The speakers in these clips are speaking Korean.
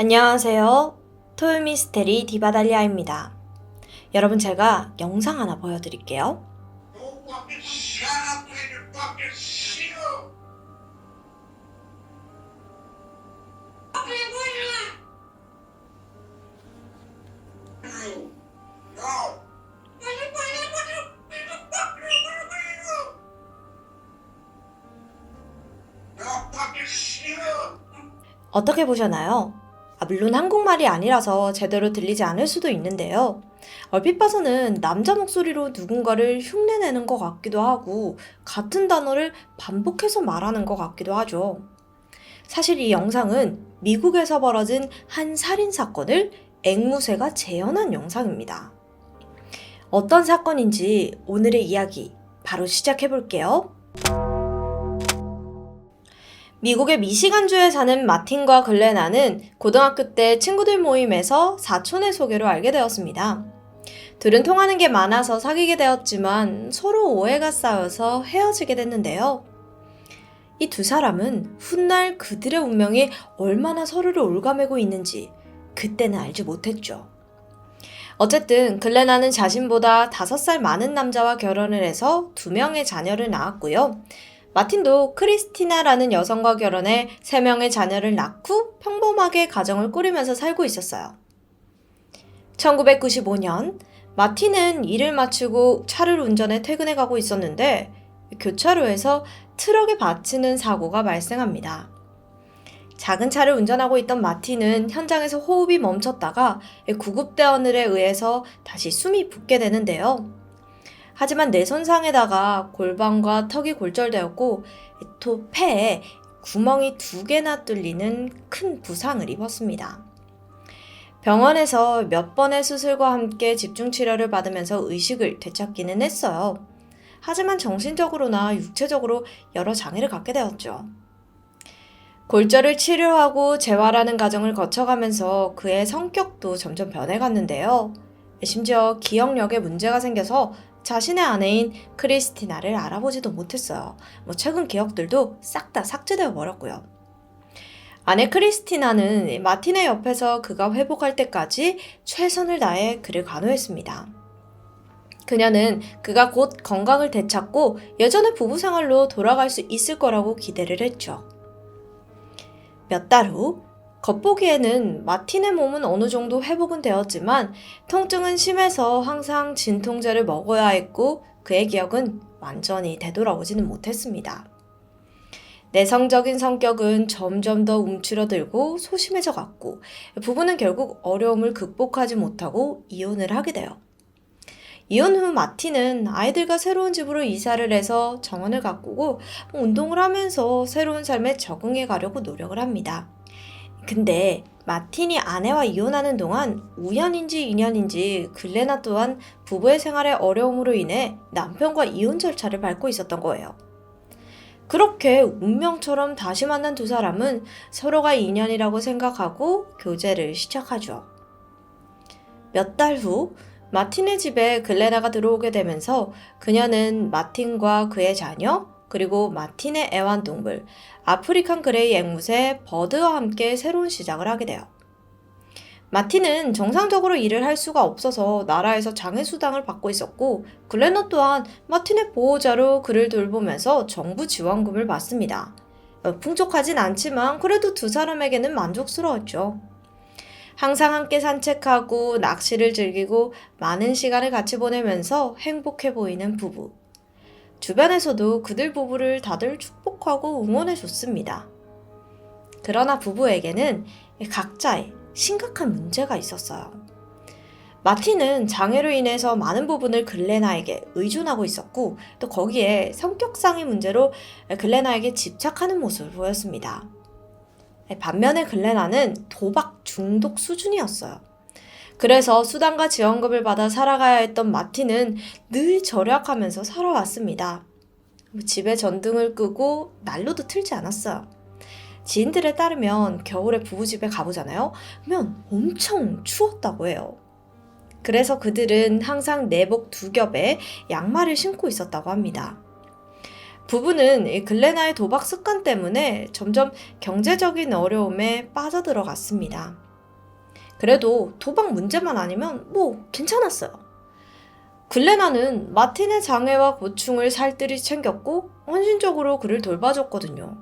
안녕하세요. 토요미스테리 디바달리아입니다. 여러분, 제가 영상 하나 보여드릴게요. 어떻게 보셨나요? 물론 한국말이 아니라서 제대로 들리지 않을 수도 있는데요. 얼핏 봐서는 남자 목소리로 누군가를 흉내내는 것 같기도 하고, 같은 단어를 반복해서 말하는 것 같기도 하죠. 사실 이 영상은 미국에서 벌어진 한 살인 사건을 앵무새가 재현한 영상입니다. 어떤 사건인지 오늘의 이야기 바로 시작해 볼게요. 미국의 미시간주에 사는 마틴과 글레나는 고등학교 때 친구들 모임에서 사촌의 소개로 알게 되었습니다. 둘은 통하는 게 많아서 사귀게 되었지만 서로 오해가 쌓여서 헤어지게 됐는데요. 이 두 사람은 훗날 그들의 운명이 얼마나 서로를 올가매고 있는지 그때는 알지 못했죠. 어쨌든 글레나는 자신보다 5살 많은 남자와 결혼을 해서 2명의 자녀를 낳았고요. 마틴도 크리스티나라는 여성과 결혼해 3명의 자녀를 낳고 평범하게 가정을 꾸리면서 살고 있었어요. 1995년 마틴은 일을 마치고 차를 운전해 퇴근해 가고 있었는데 교차로에서 트럭에 받치는 사고가 발생합니다. 작은 차를 운전하고 있던 마틴은 현장에서 호흡이 멈췄다가 구급대원들에 의해서 다시 숨이 붙게 되는데요. 하지만 뇌 손상에다가 골반과 턱이 골절되었고 또 폐에 구멍이 2개나 뚫리는 큰 부상을 입었습니다. 병원에서 몇 번의 수술과 함께 집중치료를 받으면서 의식을 되찾기는 했어요. 하지만 정신적으로나 육체적으로 여러 장애를 갖게 되었죠. 골절을 치료하고 재활하는 과정을 거쳐가면서 그의 성격도 점점 변해갔는데요. 심지어 기억력에 문제가 생겨서 자신의 아내인 크리스티나를 알아보지도 못했어요. 최근 기억들도 싹 다 삭제되어 버렸고요. 아내 크리스티나는 마틴의 옆에서 그가 회복할 때까지 최선을 다해 그를 간호했습니다. 그녀는 그가 곧 건강을 되찾고 예전의 부부 생활로 돌아갈 수 있을 거라고 기대를 했죠. 몇 달 후, 겉보기에는 마틴의 몸은 어느 정도 회복은 되었지만 통증은 심해서 항상 진통제를 먹어야 했고 그의 기억은 완전히 되돌아오지는 못했습니다. 내성적인 성격은 점점 더 움츠러들고 소심해져 갔고 부부는 결국 어려움을 극복하지 못하고 이혼을 하게 돼요. 이혼 후 마틴은 아이들과 새로운 집으로 이사를 해서 정원을 가꾸고 운동을 하면서 새로운 삶에 적응해 가려고 노력을 합니다. 근데 마틴이 아내와 이혼하는 동안 우연인지 인연인지 글레나 또한 부부의 생활에 어려움으로 인해 남편과 이혼 절차를 밟고 있었던 거예요. 그렇게 운명처럼 다시 만난 두 사람은 서로가 인연이라고 생각하고 교제를 시작하죠. 몇 달 후 마틴의 집에 글레나가 들어오게 되면서 그녀는 마틴과 그의 자녀 그리고 마틴의 애완동물 아프리칸 그레이 앵무새 버드와 함께 새로운 시작을 하게 돼요. 마틴은 정상적으로 일을 할 수가 없어서 나라에서 장애수당을 받고 있었고 글레나 또한 마틴의 보호자로 그를 돌보면서 정부 지원금을 받습니다. 풍족하진 않지만 그래도 두 사람에게는 만족스러웠죠. 항상 함께 산책하고 낚시를 즐기고 많은 시간을 같이 보내면서 행복해 보이는 부부. 주변에서도 그들 부부를 다들 축복하고 응원해 줬습니다. 그러나 부부에게는 각자의 심각한 문제가 있었어요. 마틴은 장애로 인해서 많은 부분을 글레나에게 의존하고 있었고 또 거기에 성격상의 문제로 글레나에게 집착하는 모습을 보였습니다. 반면에 글레나는 도박 중독 수준이었어요. 그래서 수당과 지원금을 받아 살아가야 했던 마틴은 늘 절약하면서 살아왔습니다. 집에 전등을 끄고 난로도 틀지 않았어요. 지인들에 따르면 겨울에 부부집에 가보잖아요. 그러면 엄청 추웠다고 해요. 그래서 그들은 항상 내복 2겹에 양말을 신고 있었다고 합니다. 부부는 글레나의 도박 습관 때문에 점점 경제적인 어려움에 빠져들어갔습니다. 그래도 도박 문제만 아니면 뭐 괜찮았어요. 글레나는 마틴의 장애와 고충을 살뜰히 챙겼고 헌신적으로 그를 돌봐줬거든요.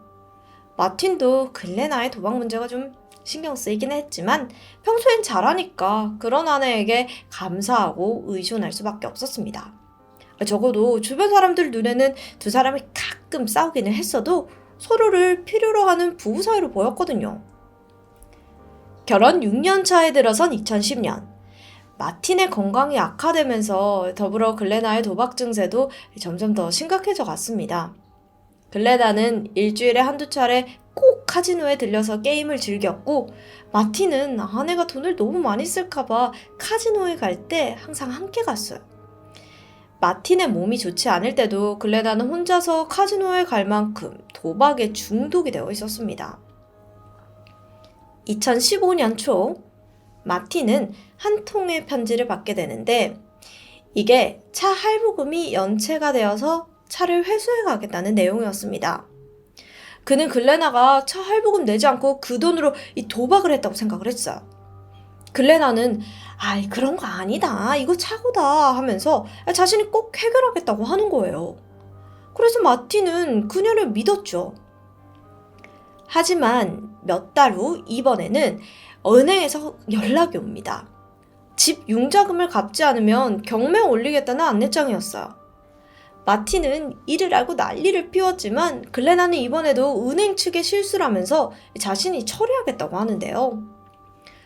마틴도 글레나의 도박 문제가 좀 신경 쓰이긴 했지만 평소엔 잘하니까 그런 아내에게 감사하고 의존할 수밖에 없었습니다. 적어도 주변 사람들 눈에는 두 사람이 가끔 싸우기는 했어도 서로를 필요로 하는 부부 사이로 보였거든요. 결혼 6년 차에 들어선 2010년, 마틴의 건강이 악화되면서 더불어 글레나의 도박 증세도 점점 더 심각해져 갔습니다. 글레나는 일주일에 한두 차례 꼭 카지노에 들려서 게임을 즐겼고, 마틴은 아내가 돈을 너무 많이 쓸까봐 카지노에 갈 때 항상 함께 갔어요. 마틴의 몸이 좋지 않을 때도 글레나는 혼자서 카지노에 갈 만큼 도박에 중독이 되어 있었습니다. 2015년 초 마틴은 한 통의 편지를 받게 되는데 이게 차 할부금이 연체가 되어서 차를 회수해 가겠다는 내용이었습니다. 그는 글레나가 차 할부금 내지 않고 그 돈으로 이 도박을 했다고 생각을 했어요. 글레나는 아이 그런 거 아니다. 이거 차고다 하면서 자신이 꼭 해결하겠다고 하는 거예요. 그래서 마틴은 그녀를 믿었죠. 하지만 몇 달 후 이번에는 은행에서 연락이 옵니다. 집 융자금을 갚지 않으면 경매에 올리겠다는 안내장이었어요. 마틴은 이를 알고 난리를 피웠지만 글레나는 이번에도 은행 측의 실수를 하면서 자신이 처리하겠다고 하는데요.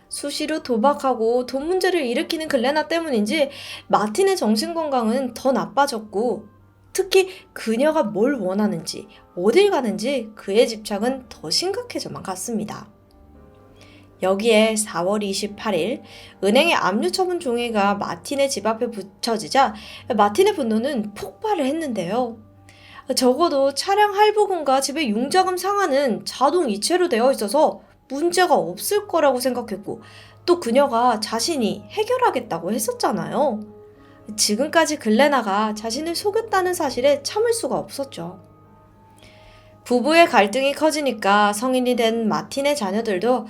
수시로 도박하고 돈 문제를 일으키는 글레나 때문인지 마틴의 정신건강은 더 나빠졌고 특히 그녀가 뭘 원하는지 어딜 가는지 그의 집착은 더 심각해져만 갔습니다. 여기에 4월 28일 은행의 압류처분 종이가 마틴의 집 앞에 붙여지자 마틴의 분노는 폭발을 했는데요. 적어도 차량 할부금과 집의 융자금 상환은 자동 이체로 되어 있어서 문제가 없을 거라고 생각했고 또 그녀가 자신이 해결하겠다고 했었잖아요. 지금까지 글레나가 자신을 속였다는 사실에 참을 수가 없었죠. 부부의 갈등이 커지니까 성인이 된 마틴의 자녀들도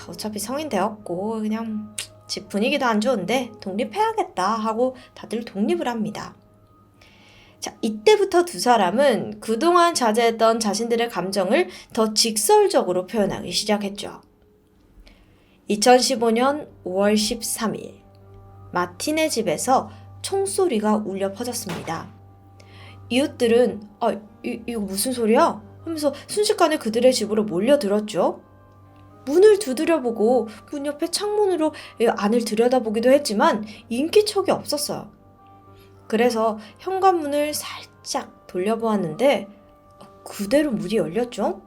어차피 성인 되었고 그냥 집 분위기도 안 좋은데 독립해야겠다 하고 다들 독립을 합니다. 자, 이때부터 두 사람은 그동안 자제했던 자신들의 감정을 더 직설적으로 표현하기 시작했죠. 2015년 5월 13일 마틴의 집에서 총소리가 울려 퍼졌습니다. 이웃들은 이거 무슨 소리야? 하면서 순식간에 그들의 집으로 몰려들었죠. 문을 두드려보고 문 옆에 창문으로 안을 들여다보기도 했지만 인기척이 없었어요. 그래서 현관문을 살짝 돌려보았는데 그대로 문이 열렸죠.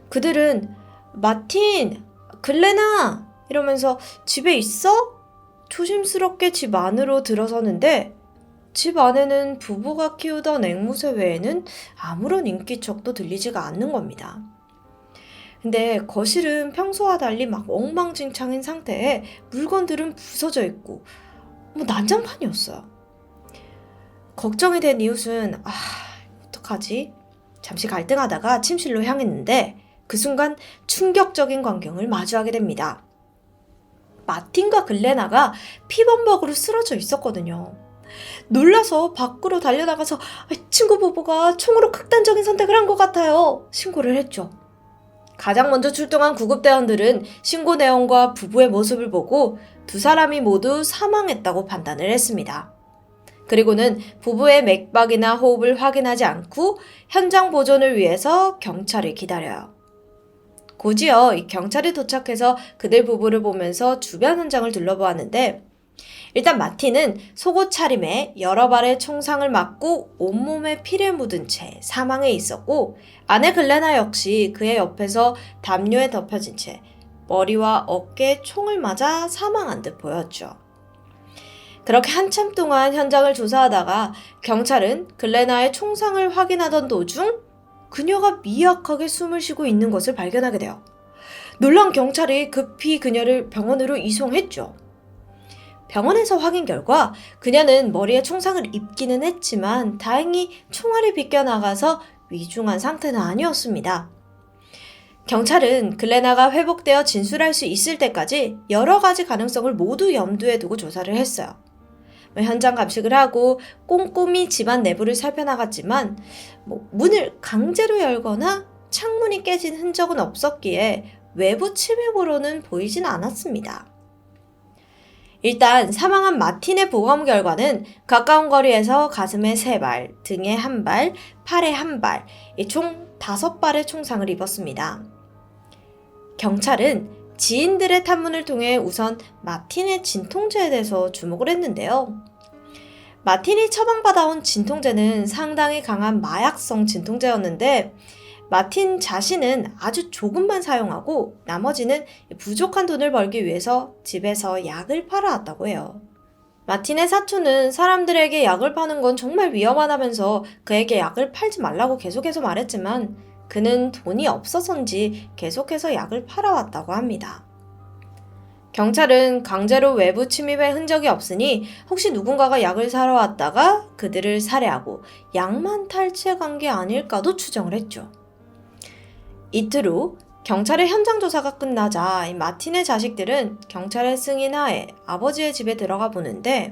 그들은 마틴, 글레나 이러면서 집에 있어? 조심스럽게 집 안으로 들어서는데 집 안에는 부부가 키우던 앵무새 외에는 아무런 인기척도 들리지가 않는 겁니다. 근데 거실은 평소와 달리 막 엉망진창인 상태에 물건들은 부서져 있고 난장판이었어요. 걱정이 된 이웃은 어떡하지? 잠시 갈등하다가 침실로 향했는데 그 순간 충격적인 광경을 마주하게 됩니다. 마틴과 글레나가 피범벅으로 쓰러져 있었거든요. 놀라서 밖으로 달려나가서 친구 부부가 총으로 극단적인 선택을 한 것 같아요. 신고를 했죠. 가장 먼저 출동한 구급대원들은 신고 내용과 부부의 모습을 보고 두 사람이 모두 사망했다고 판단을 했습니다. 그리고는 부부의 맥박이나 호흡을 확인하지 않고 현장 보존을 위해서 경찰을 기다려요. 곧이어 경찰이 도착해서 그들 부부를 보면서 주변 현장을 둘러보았는데 일단 마틴은 속옷 차림에 여러 발의 총상을 맞고 온몸에 피를 묻은 채 사망해 있었고 아내 글레나 역시 그의 옆에서 담요에 덮여진 채 머리와 어깨에 총을 맞아 사망한 듯 보였죠. 그렇게 한참 동안 현장을 조사하다가 경찰은 글레나의 총상을 확인하던 도중 그녀가 미약하게 숨을 쉬고 있는 것을 발견하게 돼요. 놀란 경찰이 급히 그녀를 병원으로 이송했죠. 병원에서 확인 결과 그녀는 머리에 총상을 입기는 했지만 다행히 총알이 비껴나가서 위중한 상태는 아니었습니다. 경찰은 글레나가 회복되어 진술할 수 있을 때까지 여러 가지 가능성을 모두 염두에 두고 조사를 했어요. 현장 감식을 하고 꼼꼼히 집안 내부를 살펴나갔지만 문을 강제로 열거나 창문이 깨진 흔적은 없었기에 외부 침입으로는 보이진 않았습니다. 일단 사망한 마틴의 보검 결과는 가까운 거리에서 가슴에 3발, 등에 1발, 팔에 1발, 총 5발의 총상을 입었습니다. 경찰은 지인들의 탐문을 통해 우선 마틴의 진통제에 대해서 주목을 했는데요. 마틴이 처방받아온 진통제는 상당히 강한 마약성 진통제였는데 마틴 자신은 아주 조금만 사용하고 나머지는 부족한 돈을 벌기 위해서 집에서 약을 팔아왔다고 해요. 마틴의 사촌은 사람들에게 약을 파는 건 정말 위험하다면서 그에게 약을 팔지 말라고 계속해서 말했지만 그는 돈이 없어서인지 계속해서 약을 팔아왔다고 합니다. 경찰은 강제로 외부 침입의 흔적이 없으니 혹시 누군가가 약을 사러 왔다가 그들을 살해하고 약만 탈취해간 게 아닐까도 추정을 했죠. 이틀 후 경찰의 현장 조사가 끝나자 마틴의 자식들은 경찰의 승인하에 아버지의 집에 들어가 보는데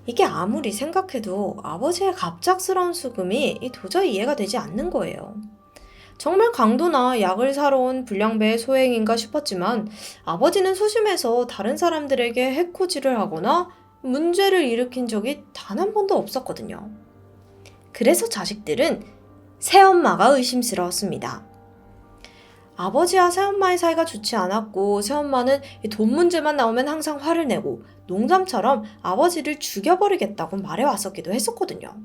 이게 아무리 생각해도 아버지의 갑작스러운 수금이 도저히 이해가 되지 않는 거예요. 정말 강도나 약을 사러 온 불량배의 소행인가 싶었지만 아버지는 소심해서 다른 사람들에게 해코지를 하거나 문제를 일으킨 적이 단 한 번도 없었거든요. 그래서 자식들은 새엄마가 의심스러웠습니다. 아버지와 새엄마의 사이가 좋지 않았고 새엄마는 돈 문제만 나오면 항상 화를 내고 농담처럼 아버지를 죽여버리겠다고 말해왔었기도 했었거든요.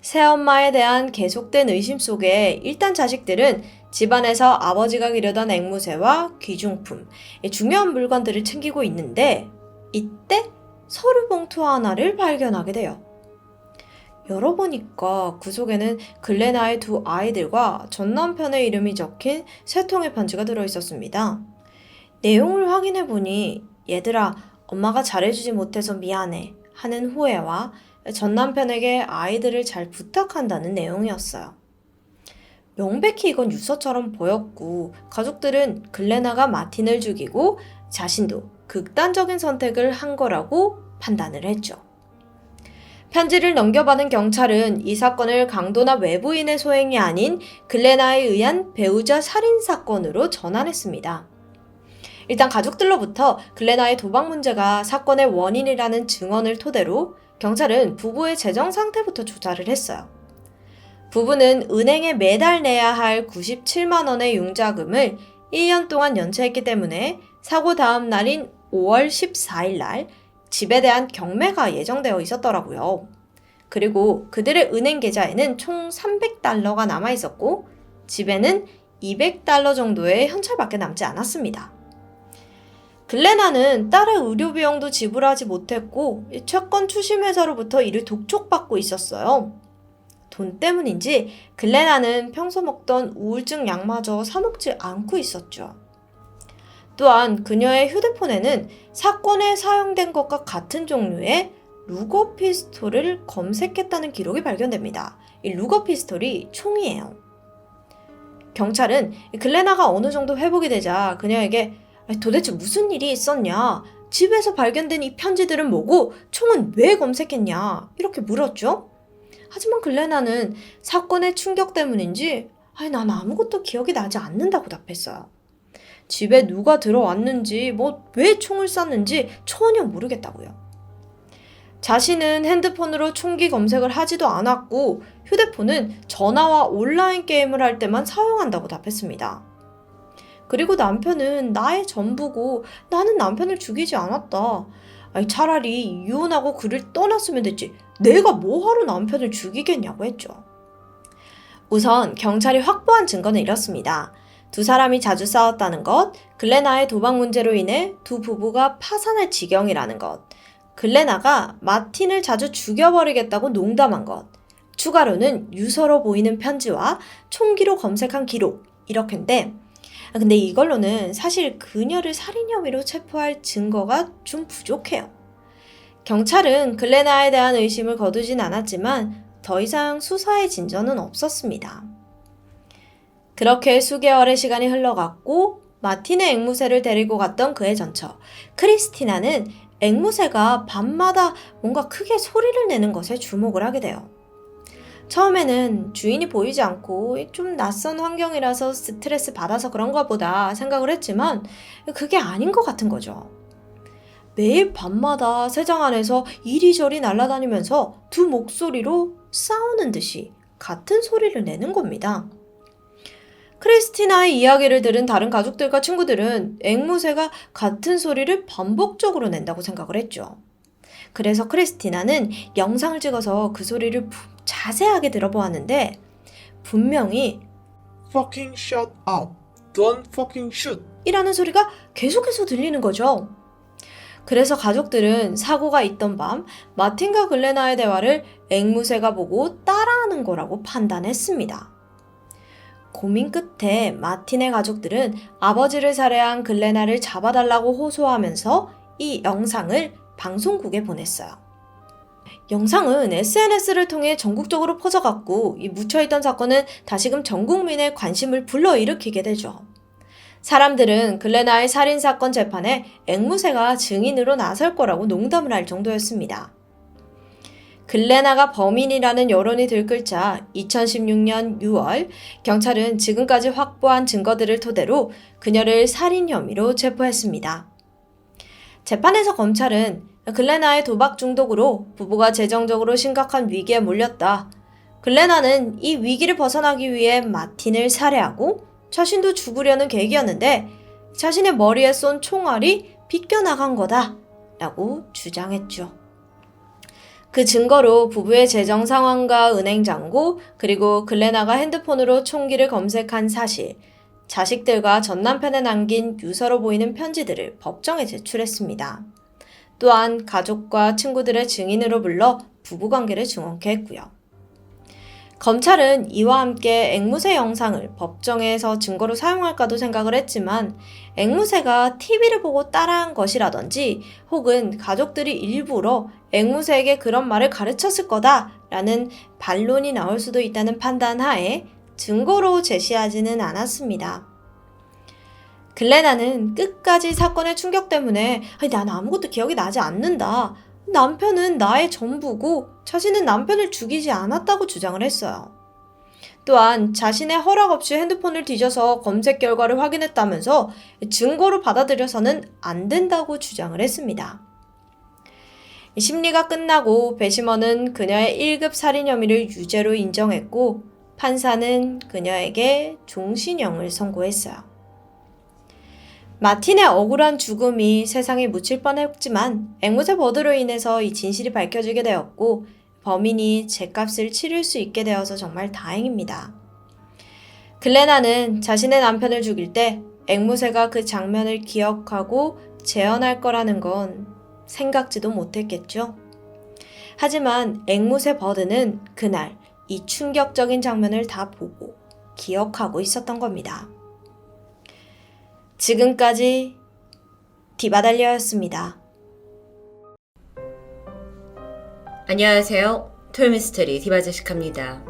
새엄마에 대한 계속된 의심 속에 일단 자식들은 집안에서 아버지가 기르던 앵무새와 귀중품, 중요한 물건들을 챙기고 있는데 이때 서류 봉투 하나를 발견하게 돼요. 열어보니까 그 속에는 글레나의 2 아이들과 전 남편의 이름이 적힌 3통의 편지가 들어있었습니다. 내용을 확인해보니 얘들아, 엄마가 잘해주지 못해서 미안해 하는 후회와 전 남편에게 아이들을 잘 부탁한다는 내용이었어요. 명백히 이건 유서처럼 보였고 가족들은 글레나가 마틴을 죽이고 자신도 극단적인 선택을 한 거라고 판단을 했죠. 편지를 넘겨받은 경찰은 이 사건을 강도나 외부인의 소행이 아닌 글레나에 의한 배우자 살인 사건으로 전환했습니다. 일단 가족들로부터 글레나의 도박 문제가 사건의 원인이라는 증언을 토대로 경찰은 부부의 재정 상태부터 조사를 했어요. 부부는 은행에 매달 내야 할 97만 원의 융자금을 1년 동안 연체했기 때문에 사고 다음 날인 5월 14일 날 집에 대한 경매가 예정되어 있었더라고요. 그리고 그들의 은행 계좌에는 총 300달러가 남아 있었고 집에는 200달러 정도의 현찰밖에 남지 않았습니다. 글레나는 딸의 의료 비용도 지불하지 못했고 채권 추심 회사로부터 이를 독촉받고 있었어요. 돈 때문인지 글레나는 평소 먹던 우울증 약마저 사 먹지 않고 있었죠. 또한 그녀의 휴대폰에는 사건에 사용된 것과 같은 종류의 루거 피스톨을 검색했다는 기록이 발견됩니다. 이 루거 피스톨이 총이에요. 경찰은 글레나가 어느 정도 회복이 되자 그녀에게 도대체 무슨 일이 있었냐? 집에서 발견된 이 편지들은 뭐고 총은 왜 검색했냐? 이렇게 물었죠. 하지만 글레나는 사건의 충격 때문인지 난 아무것도 기억이 나지 않는다고 답했어요. 집에 누가 들어왔는지 왜 총을 쐈는지 전혀 모르겠다고요. 자신은 핸드폰으로 총기 검색을 하지도 않았고 휴대폰은 전화와 온라인 게임을 할 때만 사용한다고 답했습니다. 그리고 남편은 나의 전부고 나는 남편을 죽이지 않았다. 차라리 이혼하고 그를 떠났으면 됐지. 내가 뭐하러 남편을 죽이겠냐고 했죠. 우선 경찰이 확보한 증거는 이렇습니다. 2 사람이 자주 싸웠다는 것, 글레나의 도박 문제로 인해 2 부부가 파산할 지경이라는 것, 글레나가 마틴을 자주 죽여버리겠다고 농담한 것, 추가로는 유서로 보이는 편지와 총기로 검색한 기록, 이렇게인데 근데 이걸로는 사실 그녀를 살인 혐의로 체포할 증거가 좀 부족해요. 경찰은 글레나에 대한 의심을 거두진 않았지만 더 이상 수사의 진전은 없었습니다. 그렇게 수개월의 시간이 흘러갔고 마틴의 앵무새를 데리고 갔던 그의 전처 크리스티나는 앵무새가 밤마다 뭔가 크게 소리를 내는 것에 주목을 하게 돼요. 처음에는 주인이 보이지 않고 좀 낯선 환경이라서 스트레스 받아서 그런가 보다 생각을 했지만 그게 아닌 것 같은 거죠. 매일 밤마다 새장 안에서 이리저리 날아다니면서 두 목소리로 싸우는 듯이 같은 소리를 내는 겁니다. 크리스티나의 이야기를 들은 다른 가족들과 친구들은 앵무새가 같은 소리를 반복적으로 낸다고 생각을 했죠. 그래서 크리스티나는 영상을 찍어서 그 소리를 자세하게 들어보았는데 분명히 Fucking shut up. Don't fucking shoot. 이라는 소리가 계속해서 들리는 거죠. 그래서 가족들은 사고가 있던 밤 마틴과 글레나의 대화를 앵무새가 보고 따라하는 거라고 판단했습니다. 고민 끝에 마틴의 가족들은 아버지를 살해한 글레나를 잡아달라고 호소하면서 이 영상을 방송국에 보냈어요. 영상은 SNS를 통해 전국적으로 퍼져갔고 이 묻혀있던 사건은 다시금 전 국민의 관심을 불러일으키게 되죠. 사람들은 글레나의 살인사건 재판에 앵무새가 증인으로 나설 거라고 농담을 할 정도였습니다. 글레나가 범인이라는 여론이 들끓자 2016년 6월 경찰은 지금까지 확보한 증거들을 토대로 그녀를 살인 혐의로 체포했습니다. 재판에서 검찰은 글레나의 도박 중독으로 부부가 재정적으로 심각한 위기에 몰렸다. 글레나는 이 위기를 벗어나기 위해 마틴을 살해하고 자신도 죽으려는 계획이었는데 자신의 머리에 쏜 총알이 비껴나간 거다 라고 주장했죠. 그 증거로 부부의 재정 상황과 은행 잔고 그리고 글레나가 핸드폰으로 총기를 검색한 사실, 자식들과 전 남편에 남긴 유서로 보이는 편지들을 법정에 제출했습니다. 또한 가족과 친구들의 증인으로 불러 부부관계를 증언케 했고요. 검찰은 이와 함께 앵무새 영상을 법정에서 증거로 사용할까도 생각을 했지만 앵무새가 TV를 보고 따라한 것이라든지 혹은 가족들이 일부러 앵무새에게 그런 말을 가르쳤을 거다라는 반론이 나올 수도 있다는 판단 하에 증거로 제시하지는 않았습니다. 글레나는 끝까지 사건의 충격 때문에 난 아무것도 기억이 나지 않는다. 남편은 나의 전부고 자신은 남편을 죽이지 않았다고 주장을 했어요. 또한 자신의 허락 없이 핸드폰을 뒤져서 검색 결과를 확인했다면서 증거로 받아들여서는 안 된다고 주장을 했습니다. 심리가 끝나고 배심원은 그녀의 1급 살인 혐의를 유죄로 인정했고 판사는 그녀에게 종신형을 선고했어요. 마틴의 억울한 죽음이 세상에 묻힐 뻔했지만 앵무새 버드로 인해서 이 진실이 밝혀지게 되었고 범인이 죗값을 치를 수 있게 되어서 정말 다행입니다. 글레나는 자신의 남편을 죽일 때 앵무새가 그 장면을 기억하고 재현할 거라는 건 생각지도 못했겠죠. 하지만 앵무새 버드는 그날 이 충격적인 장면을 다 보고 기억하고 있었던 겁니다. 지금까지 디바달리아였습니다. 안녕하세요. 토요미스터리 디바제시카입니다.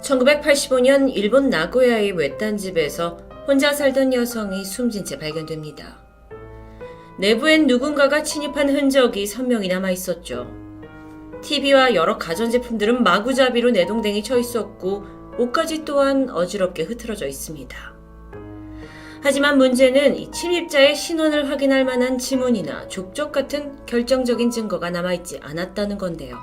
1985년 일본 나고야의 외딴 집에서 혼자 살던 여성이 숨진 채 발견됩니다. 내부엔 누군가가 침입한 흔적이 선명히 남아있었죠. TV와 여러 가전제품들은 마구잡이로 내동댕이 쳐 있었고 옷가지 또한 어지럽게 흐트러져 있습니다. 하지만 문제는 이 침입자의 신원을 확인할 만한 지문이나 족적 같은 결정적인 증거가 남아있지 않았다는 건데요.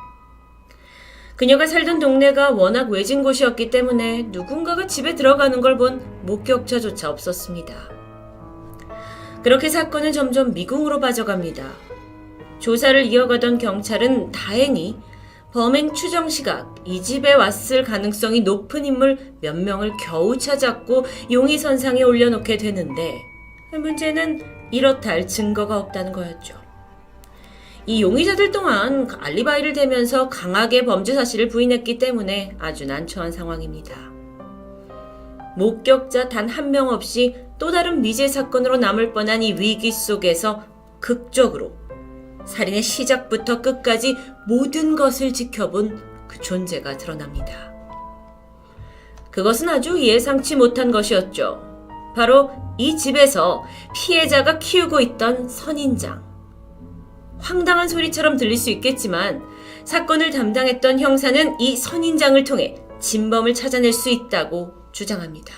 그녀가 살던 동네가 워낙 외진 곳이었기 때문에 누군가가 집에 들어가는 걸 본 목격자조차 없었습니다. 그렇게 사건은 점점 미궁으로 빠져갑니다. 조사를 이어가던 경찰은 다행히 범행 추정 시각, 이 집에 왔을 가능성이 높은 인물 몇 명을 겨우 찾았고 용의선상에 올려놓게 되는데 문제는 이렇다 할 증거가 없다는 거였죠. 이 용의자들 또한 알리바이를 대면서 강하게 범죄 사실을 부인했기 때문에 아주 난처한 상황입니다. 목격자 단 한 명 없이 또 다른 미제 사건으로 남을 뻔한 이 위기 속에서 극적으로 살인의 시작부터 끝까지 모든 것을 지켜본 그 존재가 드러납니다. 그것은 아주 예상치 못한 것이었죠. 바로 이 집에서 피해자가 키우고 있던 선인장. 황당한 소리처럼 들릴 수 있겠지만 사건을 담당했던 형사는 이 선인장을 통해 진범을 찾아낼 수 있다고 주장합니다.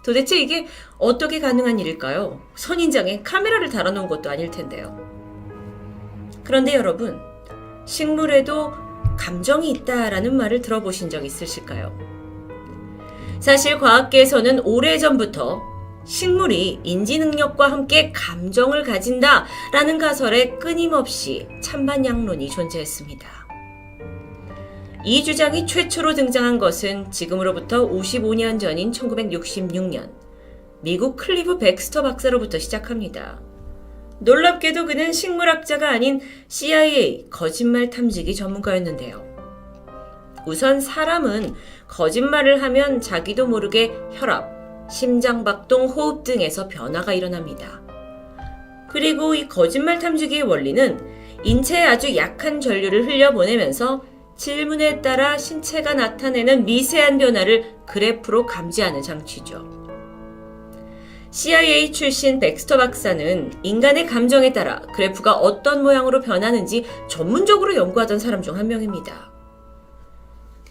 도대체 이게 어떻게 가능한 일일까요? 선인장에 카메라를 달아놓은 것도 아닐 텐데요. 그런데 여러분, 식물에도 감정이 있다라는 말을 들어보신 적 있으실까요? 사실 과학계에서는 오래전부터 식물이 인지 능력과 함께 감정을 가진다라는 가설에 끊임없이 찬반양론이 존재했습니다. 이 주장이 최초로 등장한 것은 지금으로부터 55년 전인 1966년 미국 클리브 백스터 박사로부터 시작합니다. 놀랍게도 그는 식물학자가 아닌 CIA 거짓말 탐지기 전문가였는데요. 우선 사람은 거짓말을 하면 자기도 모르게 혈압, 심장박동, 호흡 등에서 변화가 일어납니다. 그리고 이 거짓말 탐지기의 원리는 인체에 아주 약한 전류를 흘려보내면서 질문에 따라 신체가 나타내는 미세한 변화를 그래프로 감지하는 장치죠. CIA 출신 백스터 박사는 인간의 감정에 따라 그래프가 어떤 모양으로 변하는지 전문적으로 연구하던 사람 중 한 명입니다.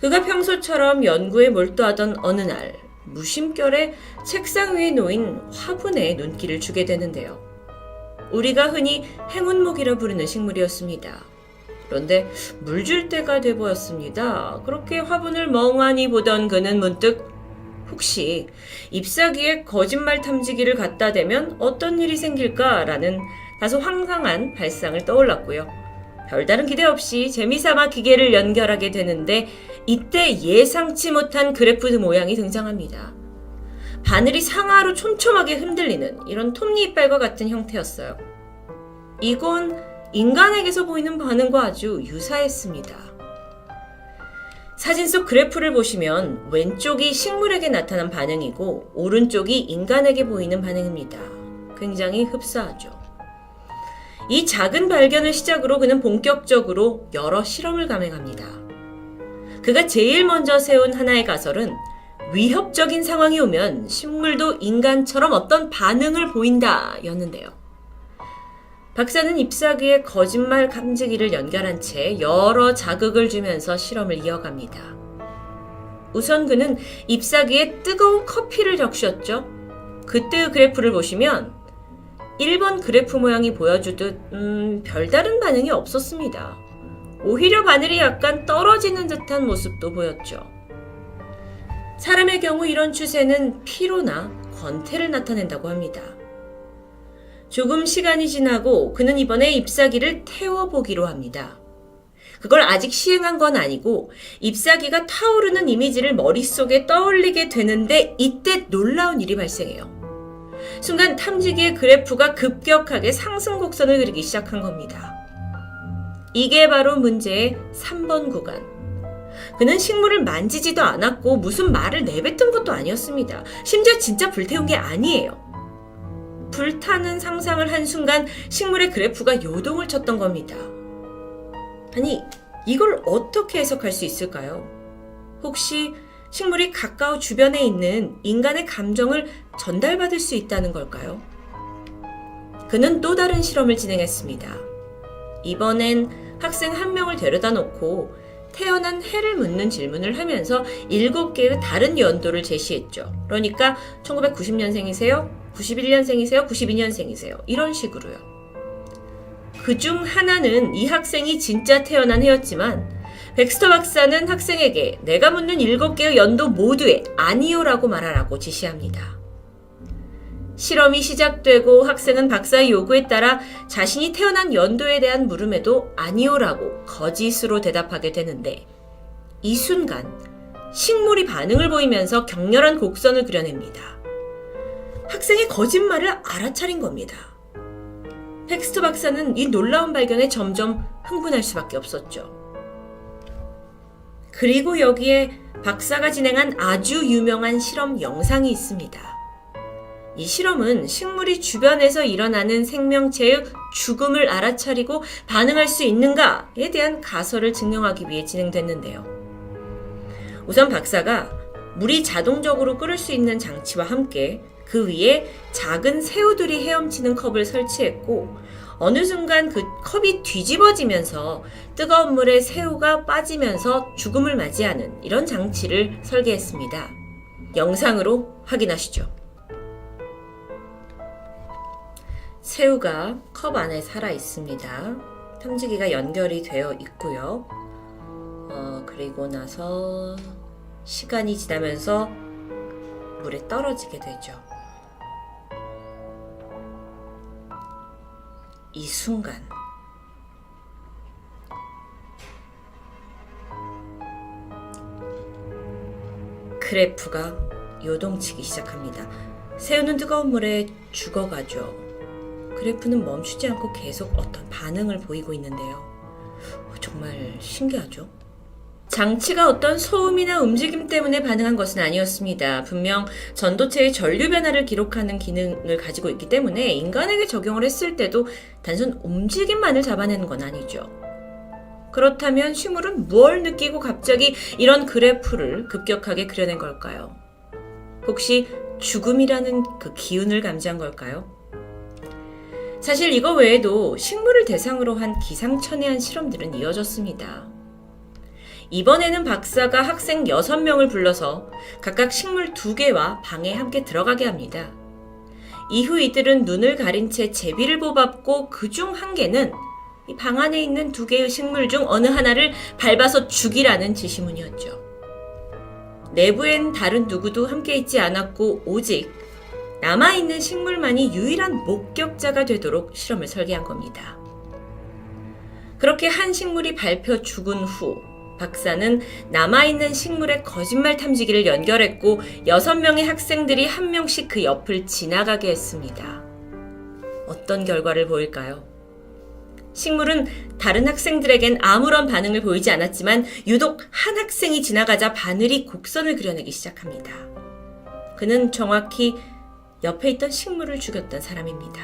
그가 평소처럼 연구에 몰두하던 어느 날 무심결에 책상 위에 놓인 화분에 눈길을 주게 되는데요. 우리가 흔히 행운목이라 부르는 식물이었습니다. 그런데 물 줄 때가 돼 보였습니다. 그렇게 화분을 멍하니 보던 그는 문득 혹시 잎사귀에 거짓말 탐지기를 갖다 대면 어떤 일이 생길까라는 다소 황당한 발상을 떠올랐고요. 별다른 기대 없이 재미삼아 기계를 연결하게 되는데 이때 예상치 못한 그래프 모양이 등장합니다. 바늘이 상하로 촘촘하게 흔들리는 이런 톱니이빨과 같은 형태였어요. 이건 인간에게서 보이는 반응과 아주 유사했습니다. 사진 속 그래프를 보시면 왼쪽이 식물에게 나타난 반응이고 오른쪽이 인간에게 보이는 반응입니다. 굉장히 흡사하죠. 이 작은 발견을 시작으로 그는 본격적으로 여러 실험을 감행합니다. 그가 제일 먼저 세운 하나의 가설은 위협적인 상황이 오면 식물도 인간처럼 어떤 반응을 보인다 였는데요. 박사는 잎사귀에 거짓말 감지기를 연결한 채 여러 자극을 주면서 실험을 이어갑니다. 우선 그는 잎사귀에 뜨거운 커피를 적셨죠. 그때의 그래프를 보시면 1번 그래프 모양이 보여주듯 별다른 반응이 없었습니다. 오히려 바늘이 약간 떨어지는 듯한 모습도 보였죠. 사람의 경우 이런 추세는 피로나 권태를 나타낸다고 합니다. 조금 시간이 지나고 그는 이번에 잎사귀를 태워보기로 합니다. 그걸 아직 시행한 건 아니고 잎사귀가 타오르는 이미지를 머릿속에 떠올리게 되는데 이때 놀라운 일이 발생해요. 순간 탐지기의 그래프가 급격하게 상승 곡선을 그리기 시작한 겁니다. 이게 바로 문제의 3번 구간. 그는 식물을 만지지도 않았고 무슨 말을 내뱉은 것도 아니었습니다. 심지어 진짜 불태운 게 아니에요. 불타는 상상을 한 순간 식물의 그래프가 요동을 쳤던 겁니다. 아니, 이걸 어떻게 해석할 수 있을까요? 혹시 식물이 가까워 주변에 있는 인간의 감정을 전달받을 수 있다는 걸까요? 그는 또 다른 실험을 진행했습니다. 이번엔 학생 한 명을 데려다 놓고 태어난 해를 묻는 질문을 하면서 7개의 다른 연도를 제시했죠. 그러니까 1990년생이세요? 91년생이세요? 92년생이세요? 이런 식으로요. 그중 하나는 이 학생이 진짜 태어난 해였지만 백스터 박사는 학생에게 내가 묻는 7개의 연도 모두에 아니요라고 말하라고 지시합니다. 실험이 시작되고 학생은 박사의 요구에 따라 자신이 태어난 연도에 대한 물음에도 아니요라고 거짓으로 대답하게 되는데 이 순간 식물이 반응을 보이면서 격렬한 곡선을 그려냅니다. 학생의 거짓말을 알아차린 겁니다. 백스터 박사는 이 놀라운 발견에 점점 흥분할 수밖에 없었죠. 그리고 여기에 박사가 진행한 아주 유명한 실험 영상이 있습니다. 이 실험은 식물이 주변에서 일어나는 생명체의 죽음을 알아차리고 반응할 수 있는가에 대한 가설을 증명하기 위해 진행됐는데요. 우선 박사가 물이 자동적으로 끓을 수 있는 장치와 함께 그 위에 작은 새우들이 헤엄치는 컵을 설치했고 어느 순간 그 컵이 뒤집어지면서 뜨거운 물에 새우가 빠지면서 죽음을 맞이하는 이런 장치를 설계했습니다. 영상으로 확인하시죠. 새우가 컵 안에 살아 있습니다. 탐지기가 연결이 되어 있고요. 그리고 나서 시간이 지나면서 물에 떨어지게 되죠. 이 순간 크레프가 요동치기 시작합니다. 새우는 뜨거운 물에 죽어가죠. 크레프는 멈추지 않고 계속 어떤 반응을 보이고 있는데요. 정말 신기하죠? 장치가 어떤 소음이나 움직임 때문에 반응한 것은 아니었습니다. 분명 전도체의 전류 변화를 기록하는 기능을 가지고 있기 때문에 인간에게 적용을 했을 때도 단순 움직임만을 잡아내는 건 아니죠. 그렇다면 식물은 뭘 느끼고 갑자기 이런 그래프를 급격하게 그려낸 걸까요? 혹시 죽음이라는 그 기운을 감지한 걸까요? 사실 이거 외에도 식물을 대상으로 한 기상천외한 실험들은 이어졌습니다. 이번에는 박사가 학생 6명을 불러서 각각 식물 2개와 방에 함께 들어가게 합니다. 이후 이들은 눈을 가린 채 제비를 뽑았고 그중 1개는 이 방 안에 있는 2개의 식물 중 어느 하나를 밟아서 죽이라는 지시문이었죠. 내부엔 다른 누구도 함께 있지 않았고 오직 남아있는 식물만이 유일한 목격자가 되도록 실험을 설계한 겁니다. 그렇게 한 식물이 밟혀 죽은 후 박사는 남아있는 식물의 거짓말 탐지기를 연결했고 6명의 학생들이 한 명씩 그 옆을 지나가게 했습니다. 어떤 결과를 보일까요? 식물은 다른 학생들에겐 아무런 반응을 보이지 않았지만 유독 한 학생이 지나가자 바늘이 곡선을 그려내기 시작합니다. 그는 정확히 옆에 있던 식물을 죽였던 사람입니다.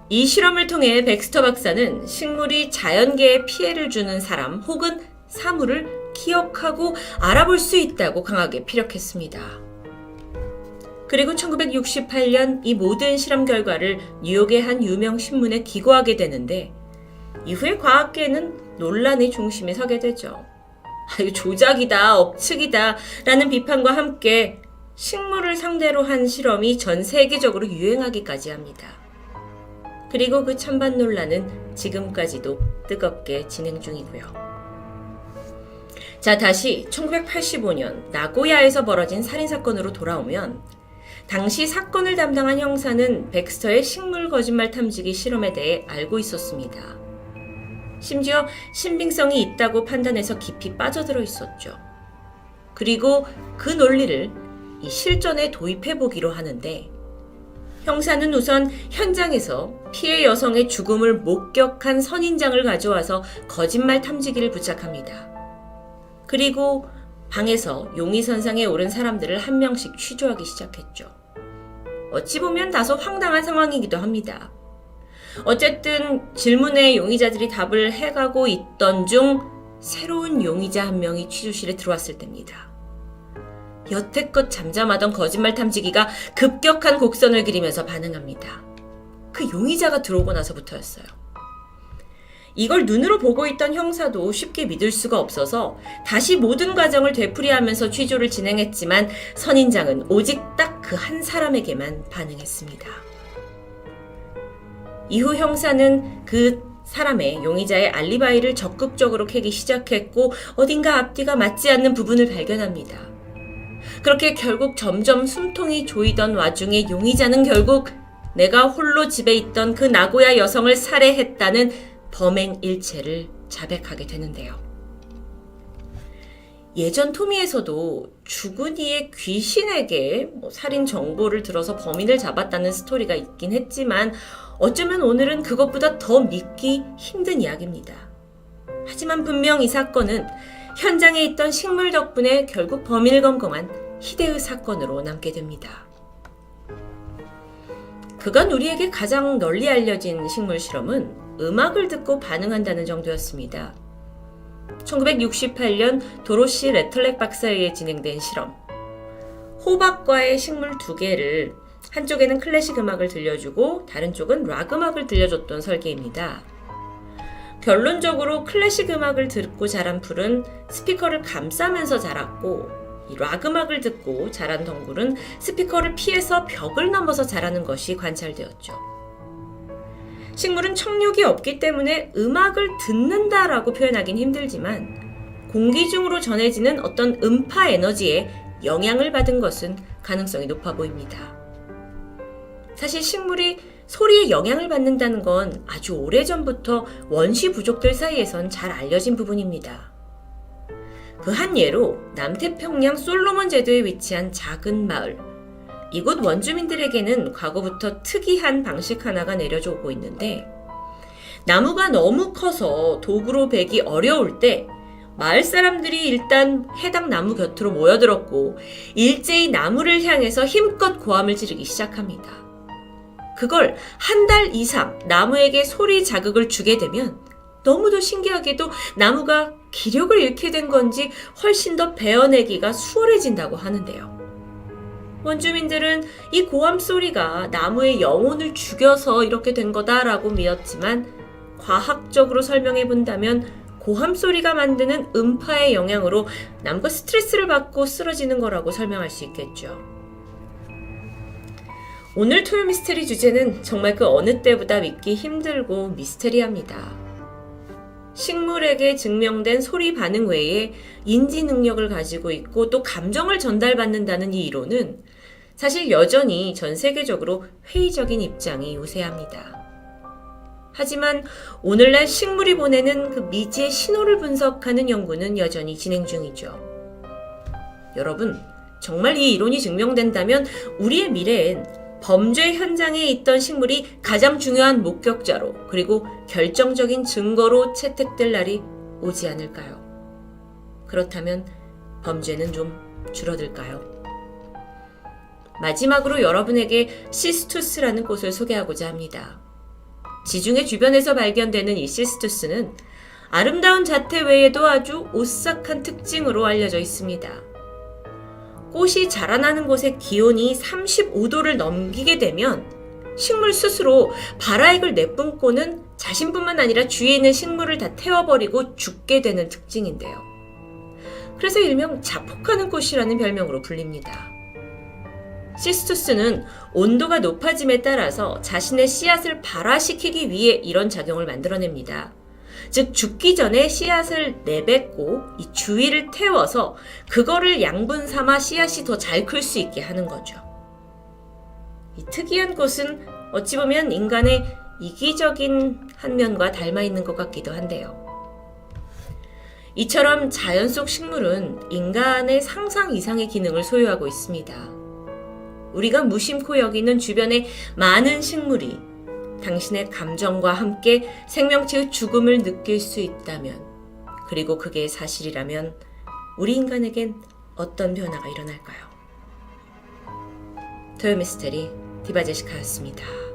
이 실험을 통해 백스터 박사는 식물이 자연계에 피해를 주는 사람 혹은 사물을 기억하고 알아볼 수 있다고 강하게 피력했습니다. 그리고 1968년 이 모든 실험 결과를 뉴욕의 한 유명 신문에 기고하게 되는데 이후에 과학계는 논란의 중심에 서게 되죠. 이거 조작이다, 억측이다 라는 비판과 함께 식물을 상대로 한 실험이 전 세계적으로 유행하기까지 합니다. 그리고 그 찬반 논란은 지금까지도 뜨겁게 진행 중이고요. 자, 다시 1985년 나고야에서 벌어진 살인사건으로 돌아오면 당시 사건을 담당한 형사는 백스터의 식물 거짓말 탐지기 실험에 대해 알고 있었습니다. 심지어 신빙성이 있다고 판단해서 깊이 빠져들어 있었죠. 그리고 그 논리를 이 실전에 도입해보기로 하는데 형사는 우선 현장에서 피해 여성의 죽음을 목격한 선인장을 가져와서 거짓말 탐지기를 부착합니다. 그리고 방에서 용의선상에 오른 사람들을 한 명씩 취조하기 시작했죠. 어찌 보면 다소 황당한 상황이기도 합니다. 어쨌든 질문에 용의자들이 답을 해가고 있던 중 새로운 용의자 한 명이 취조실에 들어왔을 때입니다. 여태껏 잠잠하던 거짓말 탐지기가 급격한 곡선을 그리면서 반응합니다. 그 용의자가 들어오고 나서부터였어요. 이걸 눈으로 보고 있던 형사도 쉽게 믿을 수가 없어서 다시 모든 과정을 되풀이하면서 취조를 진행했지만 선인장은 오직 딱 그 한 사람에게만 반응했습니다. 이후 형사는 그 사람의 용의자의 알리바이를 적극적으로 캐기 시작했고 어딘가 앞뒤가 맞지 않는 부분을 발견합니다. 그렇게 결국 점점 숨통이 조이던 와중에 용의자는 결국 내가 홀로 집에 있던 그 나고야 여성을 살해했다는 범행 일체를 자백하게 되는데요. 예전 토미에서도 죽은 이의 귀신에게 살인 정보를 들어서 범인을 잡았다는 스토리가 있긴 했지만 어쩌면 오늘은 그것보다 더 믿기 힘든 이야기입니다. 하지만 분명 이 사건은 현장에 있던 식물 덕분에 결국 범인을 검거한 희대의 사건으로 남게 됩니다. 그간 우리에게 가장 널리 알려진 식물 실험은 음악을 듣고 반응한다는 정도였습니다. 1968년 도로시 레틀렉 박사에 의해 진행된 실험. 호박과의 식물 2개를 한쪽에는 클래식 음악을 들려주고 다른 쪽은 락 음악을 들려줬던 설계입니다. 결론적으로 클래식 음악을 듣고 자란 풀은 스피커를 감싸면서 자랐고 이 락 음악을 듣고 자란 덩굴은 스피커를 피해서 벽을 넘어서 자라는 것이 관찰되었죠. 식물은 청력이 없기 때문에 음악을 듣는다라고 표현하긴 힘들지만 공기 중으로 전해지는 어떤 음파 에너지에 영향을 받은 것은 가능성이 높아 보입니다. 사실 식물이 소리에 영향을 받는다는 건 아주 오래전부터 원시 부족들 사이에선 잘 알려진 부분입니다. 그 한 예로 남태평양 솔로몬 제도에 위치한 작은 마을. 이곳 원주민들에게는 과거부터 특이한 방식 하나가 내려져 오고 있는데 나무가 너무 커서 도구로 베기 어려울 때 마을 사람들이 일단 해당 나무 곁으로 모여들었고 일제히 나무를 향해서 힘껏 고함을 지르기 시작합니다. 그걸 한 달 이상 나무에게 소리 자극을 주게 되면 너무도 신기하게도 나무가 기력을 잃게 된 건지 훨씬 더 베어내기가 수월해진다고 하는데요. 원주민들은 이 고함 소리가 나무의 영혼을 죽여서 이렇게 된 거다라고 믿었지만 과학적으로 설명해 본다면 고함 소리가 만드는 음파의 영향으로 나무가 스트레스를 받고 쓰러지는 거라고 설명할 수 있겠죠. 오늘 토요 미스테리 주제는 정말 그 어느 때보다 믿기 힘들고 미스테리합니다. 식물에게 증명된 소리 반응 외에 인지 능력을 가지고 있고 또 감정을 전달받는다는 이 이론은 사실 여전히 전 세계적으로 회의적인 입장이 우세합니다. 하지만 오늘날 식물이 보내는 그 미지의 신호를 분석하는 연구는 여전히 진행 중이죠. 여러분, 정말 이 이론이 증명된다면 우리의 미래엔 범죄 현장에 있던 식물이 가장 중요한 목격자로 그리고 결정적인 증거로 채택될 날이 오지 않을까요? 그렇다면 범죄는 좀 줄어들까요? 마지막으로 여러분에게 시스투스라는 꽃을 소개하고자 합니다. 지중해 주변에서 발견되는 이 시스투스는 아름다운 자태 외에도 아주 오싹한 특징으로 알려져 있습니다. 꽃이 자라나는 곳의 기온이 35도를 넘기게 되면 식물 스스로 발화액을 내뿜고는 자신뿐만 아니라 주위에 있는 식물을 다 태워버리고 죽게 되는 특징인데요. 그래서 일명 자폭하는 꽃이라는 별명으로 불립니다. 시스투스는 온도가 높아짐에 따라서 자신의 씨앗을 발화시키기 위해 이런 작용을 만들어냅니다. 즉 죽기 전에 씨앗을 내뱉고 이 주위를 태워서 그거를 양분 삼아 씨앗이 더 잘 클 수 있게 하는 거죠. 이 특이한 꽃은 어찌 보면 인간의 이기적인 한 면과 닮아 있는 것 같기도 한데요. 이처럼 자연 속 식물은 인간의 상상 이상의 기능을 소유하고 있습니다. 우리가 무심코 여기는 주변의 많은 식물이 당신의 감정과 함께 생명체의 죽음을 느낄 수 있다면, 그리고 그게 사실이라면 우리 인간에겐 어떤 변화가 일어날까요? 토요 미스테리 디바제시카였습니다.